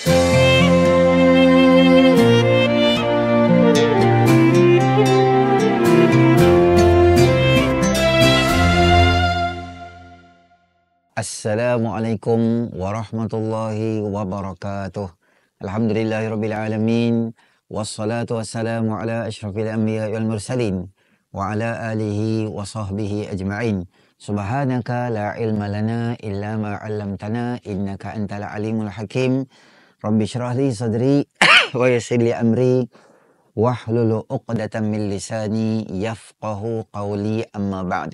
Assalamualaikum warahmatullahi wabarakatuh. Alhamdulillahirabbil alamin wassalatu wassalamu ala asyrafil anbiya'i wal mursalin wa ala alihi wa sahbihi ajma'in. Subhanaka la ilma lana illa ma 'allamtana innaka antal alimul hakim. Rabbi shrah li sadri wa yassir li amri wahlul 'uqdatam min lisani yafqahu qawli, amma ba'd.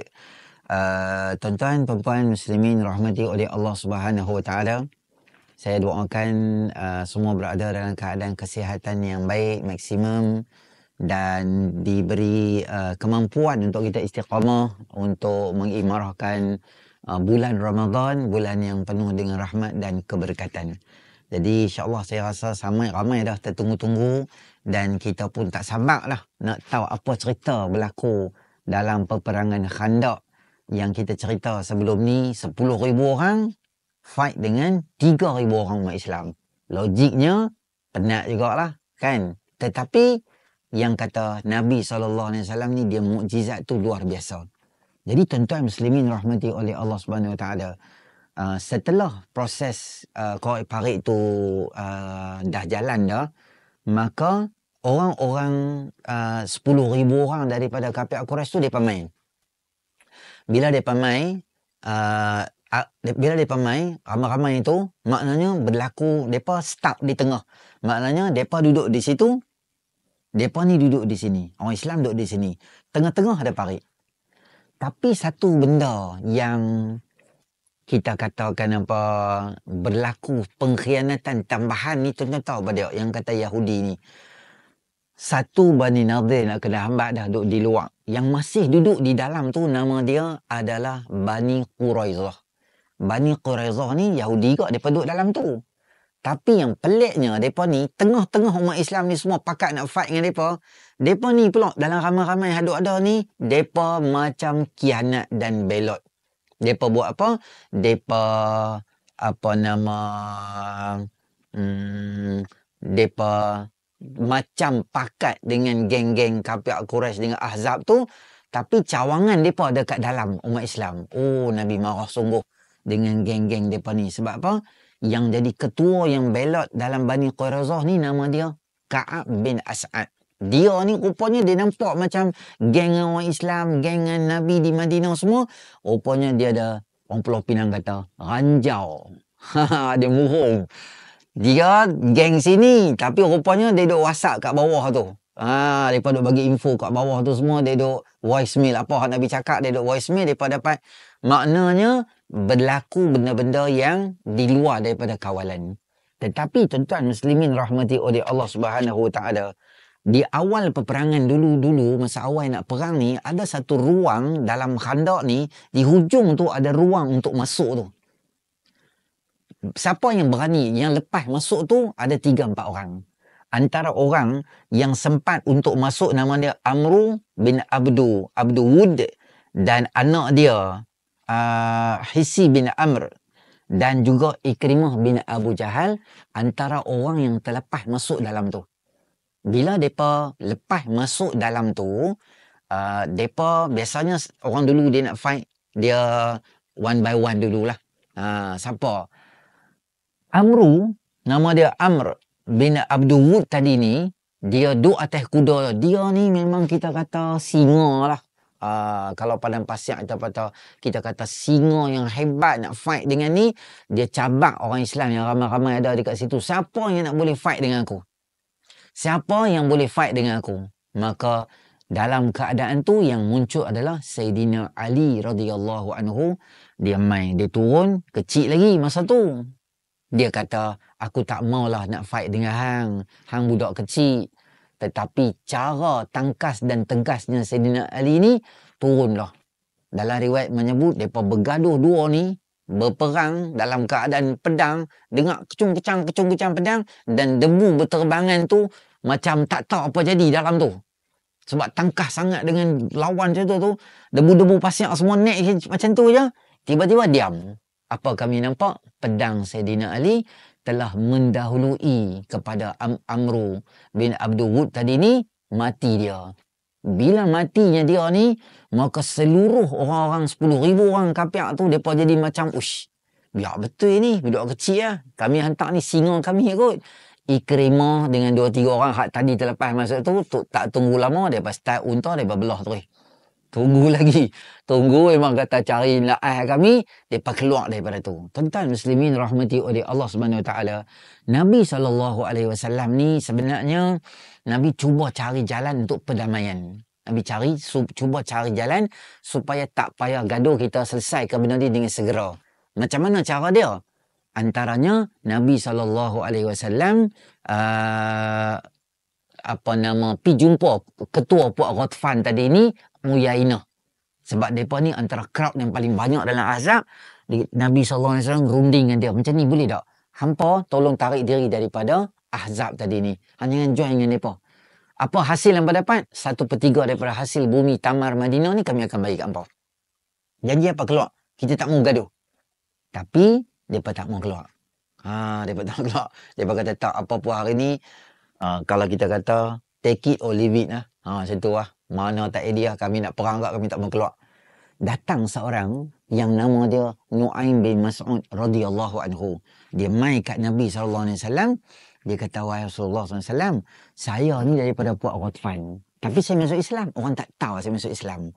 Tuan-tuan, puan-puan muslimin rahmati oleh Allah Subhanahu Wa Taala. Saya doakan semua berada dalam keadaan kesihatan yang baik, maksimum, dan diberi kemampuan untuk kita istiqamah untuk mengimarahkan bulan Ramadan, bulan yang penuh dengan rahmat dan keberkatan. Jadi insya-Allah saya rasa ramai dah tertunggu-tunggu dan kita pun tak sabarlah nak tahu apa cerita berlaku dalam peperangan Khandaq yang kita cerita sebelum ni. 10,000 orang fight dengan 3,000 orang umat Islam. Logiknya penat jugalah kan. Tetapi yang kata Nabi SAW ni dia mukjizat tu luar biasa. Jadi tuan-tuan muslimin rahmati oleh Allah Subhanahu Wa Taala, setelah proses Qoraiq Parik tu dah jalan dah, maka orang-orang 10,000 orang daripada kafir Quraisy tu depa main. Bila mereka main ramai-ramai itu, maknanya berlaku mereka stuck di tengah. Maknanya mereka duduk di situ, mereka ni duduk di sini. Orang Islam duduk di sini. Tengah-tengah ada parit. Tapi satu benda yang kita katakan apa, berlaku pengkhianatan tambahan ni, tuan-tuan tahu pada yang kata Yahudi ni. Satu Bani Nadir nak kena hambat dah duduk di luar. Yang masih duduk di dalam tu nama dia adalah Bani Quraizah. Bani Quraizah ni Yahudi kot, mereka duduk dalam tu. Tapi yang peliknya, mereka ni tengah-tengah umat Islam ni semua pakat nak fight dengan mereka. Mereka ni pula dalam ramai-ramai hadut ada ni, mereka macam kianat dan belot. Mereka buat apa? Mereka mereka macam pakat dengan geng-geng kafir Quraisy dengan Ahzab tu, tapi cawangan mereka ada kat dalam umat Islam. Oh, Nabi marah sungguh dengan geng-geng mereka ni. Sebab apa? Yang jadi ketua yang belot dalam Bani Quraizah ni nama dia Ka'ab bin As'ad. Dia ni rupanya dia nampak macam geng orang Islam, geng Nabi di Madinah semua. Rupanya dia ada, orang Pulau Pinang kata, ranjau. Dia murung. Dia geng sini, tapi rupanya dia duk WhatsApp kat bawah tu. Mereka duk bagi info kat bawah tu semua, dia duk voicemail apa Nabi cakap, dia duk voicemail, mereka dapat. Maknanya berlaku benda-benda yang di luar daripada kawalan. Tetapi tuan-tuan muslimin rahmati oleh Allah Subhanahu Wa Taala, di awal peperangan dulu-dulu, masa awal nak perang ni, ada satu ruang dalam Khandaq ni, di hujung tu ada ruang untuk masuk tu. Siapa yang berani, yang lepas masuk tu ada 3-4 orang. Antara orang yang sempat untuk masuk nama dia Amru bin Abdu Wud, dan anak dia Hisi bin Amr, dan juga Ikrimah bin Abu Jahal, antara orang yang terlepas masuk dalam tu. Bila mereka lepas masuk dalam tu, mereka biasanya orang dulu dia nak fight, dia one by one dululah. Siapa? Amru, nama dia Amr bin Abdul Wud tadi ni, dia duduk atas kuda. Dia ni memang kita kata singa lah. Kalau padang pasir kita kata singa yang hebat nak fight dengan ni. Dia cabak orang Islam yang ramai-ramai ada dekat situ. Siapa yang nak boleh fight dengan aku? Siapa yang boleh fight dengan aku? Maka dalam keadaan tu yang muncul adalah Sayyidina Ali radhiyallahu anhu. Dia main, dia turun, kecil lagi masa tu. Dia kata, aku tak maulah nak fight dengan hang budak kecil. Tetapi cara tangkas dan tegasnya Sayyidina Ali ni turunlah. Dalam riwayat menyebut, mereka bergaduh dua ni, berperang dalam keadaan pedang, dengar kecung-kecang pedang, dan debu berterbangan tu macam tak tahu apa jadi dalam tu. Sebab tangkas sangat dengan lawan macam tu, debu-debu pasir semua naik macam tu je. Tiba-tiba diam. Apa kami nampak? Pedang Sayyidina Ali telah mendahului kepada Amru bin Abdul Wud tadi ni, mati dia. Bila matinya dia ni, maka seluruh orang-orang 10,000 orang kafir tu, mereka jadi macam, ush, biar betul ni, budak kecil lah. Kami hantar ni singa kami kot. Ikrimah dengan 2-3 orang hak tadi terlepas masuk tu, tak tunggu lama, mereka start unta, mereka belah terus. Tunggu lagi. Tunggu memang kata cari laah kami, mereka keluar daripada tu. Tuan-tuan muslimin rahmati oleh Allah Subhanahu Wa Taala. Nabi SAW ni sebenarnya Nabi cuba cari jalan untuk perdamaian. Nabi cuba cari jalan supaya tak payah gaduh, kita selesaikan benda ni dengan segera. Macam mana cara dia? Antaranya Nabi SAW pi jumpa ketua puak Ghatfan tadi ni, Uyainah. Sebab mereka ni antara crowd yang paling banyak dalam Ahzab. Nabi SAW runding dengan dia, macam ni boleh tak? Hampa tolong tarik diri daripada Ahzab tadi ni. Hanya join dengan mereka. Apa hasil yang dapat? 1/3 daripada hasil bumi Tamar Madinah ni kami akan bagi kat hampa. Janji apa keluar? Kita tak mau gaduh. Tapi mereka tak mau keluar. Mereka tak mau keluar. Mereka kata tak, apa pun hari ni, kalau kita kata take it or leave it lah. Macam tu lah. Mana tak idea, kami nak perang kat, kami tak mau keluar. Datang seorang yang nama dia Nu'aim bin Mas'ud radhiyallahu anhu. Dia mai kat Nabi SAW. Dia kata, wahai Rasulullah SAW, saya ni daripada puak Ghatfan. Tapi saya masuk Islam. Orang tak tahu saya masuk Islam.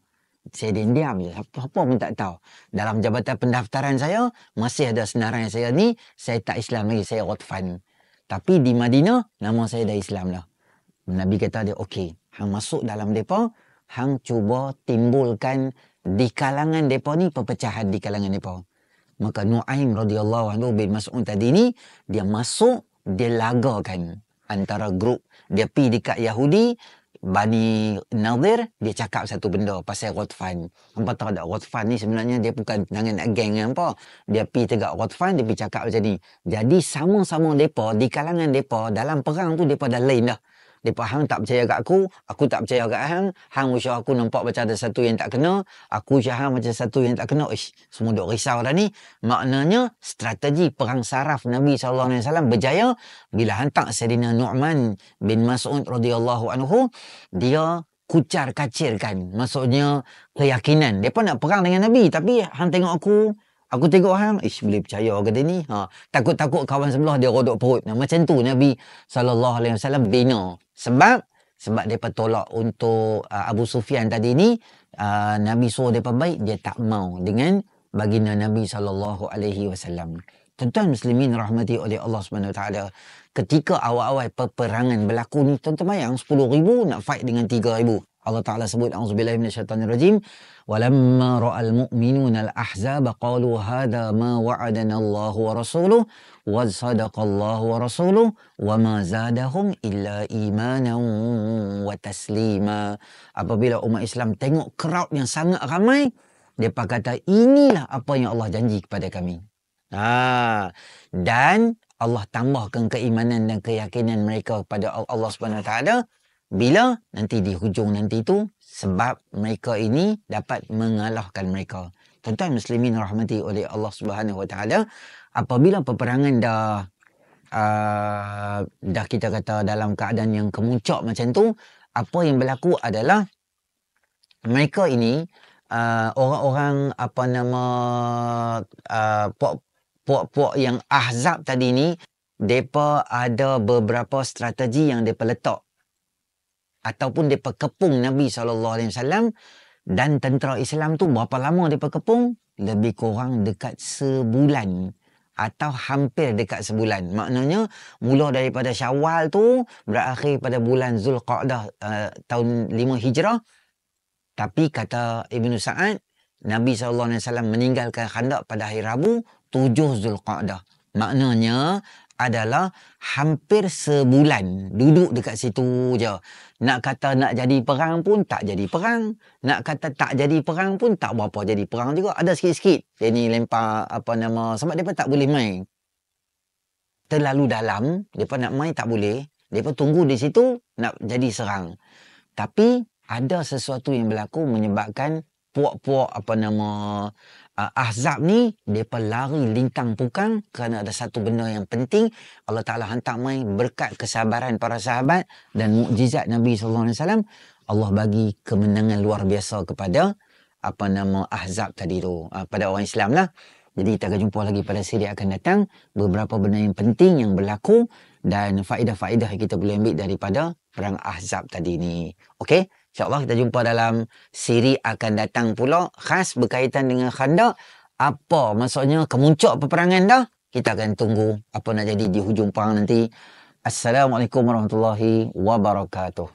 Saya diam je. Apa pun tak tahu. Dalam jabatan pendaftaran saya, masih ada senarai saya ni, saya tak Islam lagi, saya Ghatfan. Tapi di Madinah, nama saya dah Islam lah. Nabi kata dia, okey, hang masuk dalam mereka, hang cuba timbulkan di kalangan mereka ni, perpecahan di kalangan mereka. Maka Nu'aim radhiyallahu anhu bin Mas'ud tadi ni, dia masuk, dia lagakan antara grup. Dia pergi dekat Yahudi, Bani Nadir, dia cakap satu benda pasal Ghatfan. Hampa tahu tak, Ghatfan ni sebenarnya dia bukan jangan nak geng dengan hampa. Dia pergi tegak Ghatfan, dia pergi cakap macam ni. Jadi sama-sama mereka, di kalangan mereka, dalam perang tu mereka dah lain dah. Mereka, hang tak percaya kat aku tak percaya kat hang usaha aku nampak macam ada satu yang tak kena, aku usaha hang macam satu yang tak kena. Semua duk risau dah ni. Maknanya strategi perang saraf Nabi SAW berjaya bila hantar Sayyidina Nu'man bin Mas'ud radhiyallahu anhu, dia kucar kacirkan, maksudnya keyakinan. Mereka nak perang dengan Nabi, tapi hang tengok aku tengok hang, boleh percaya ke dia ni? Takut-takut kawan sebelah dia rodok perut. Macam tu Nabi SAW bina. Sebab mereka tolak untuk Abu Sufyan tadi ni, Nabi suruh mereka baik, dia tak mau dengan baginda Nabi SAW. Tuan-tuan muslimin rahmati oleh Allah SWT. Ketika awal-awal peperangan berlaku ni, tuan-tuan bayang 10,000 nak fight dengan 3,000. Allah Ta'ala sebut, A'udzubillahi minasyaitanirrajim, walamma ra'al mu'minuna al-ahzaba qalu hadha ma wa'adana Allahu wa rasuluh wa sadaqallahu wa rasuluh wa ma zadahum illa imanan wa taslima. Apabila umat Islam tengok crowd yang sangat ramai, mereka kata inilah apa yang Allah janji kepada kami. Dan Allah tambahkan keimanan dan keyakinan mereka kepada Allah Subhanahu Wa Taala bila nanti di hujung nanti tu, sebab mereka ini dapat mengalahkan mereka. Tuan-tuan muslimin rahmati oleh Allah Subhanahu Wa Taala, apabila peperangan dah kita kata dalam keadaan yang kemuncak macam tu, apa yang berlaku adalah mereka ini orang-orang puak-puak yang Ahzab tadi ni, mereka ada beberapa strategi yang mereka letak ataupun mereka kepung Nabi SAW dan tentera Islam tu. Berapa lama mereka kepung? Lebih kurang dekat sebulan atau hampir dekat sebulan. Maknanya mula daripada Syawal tu berakhir pada bulan Zulqa'dah tahun 5 Hijrah. Tapi kata Ibnu Sa'ad, Nabi SAW meninggalkan Khandaq pada hari Rabu 7 Zulqa'dah. Maknanya adalah hampir sebulan duduk dekat situ je. Nak kata nak jadi perang pun tak jadi perang. Nak kata tak jadi perang pun tak berapa jadi perang juga. Ada sikit-sikit. Dia ni lempar sebab mereka tak boleh main. Terlalu dalam, mereka nak main tak boleh. Mereka tunggu di situ nak jadi serang. Tapi ada sesuatu yang berlaku menyebabkan puak-puak Ahzab ni mereka lari lintang pukang kerana ada satu benda yang penting. Allah Ta'ala hantar mai berkat kesabaran para sahabat dan mukjizat Nabi SAW. Allah bagi kemenangan luar biasa kepada Ahzab tadi tu, pada orang Islam lah. Jadi kita akan jumpa lagi pada siri akan datang beberapa benda yang penting yang berlaku dan faedah-faedah yang kita boleh ambil daripada perang Ahzab tadi ni. Okey, insya-Allah kita jumpa dalam siri akan datang pula khas berkaitan dengan Khandaq. Apa maksudnya kemuncak peperangan dah? Kita akan tunggu apa nak jadi di hujung perang nanti. Assalamualaikum warahmatullahi wabarakatuh.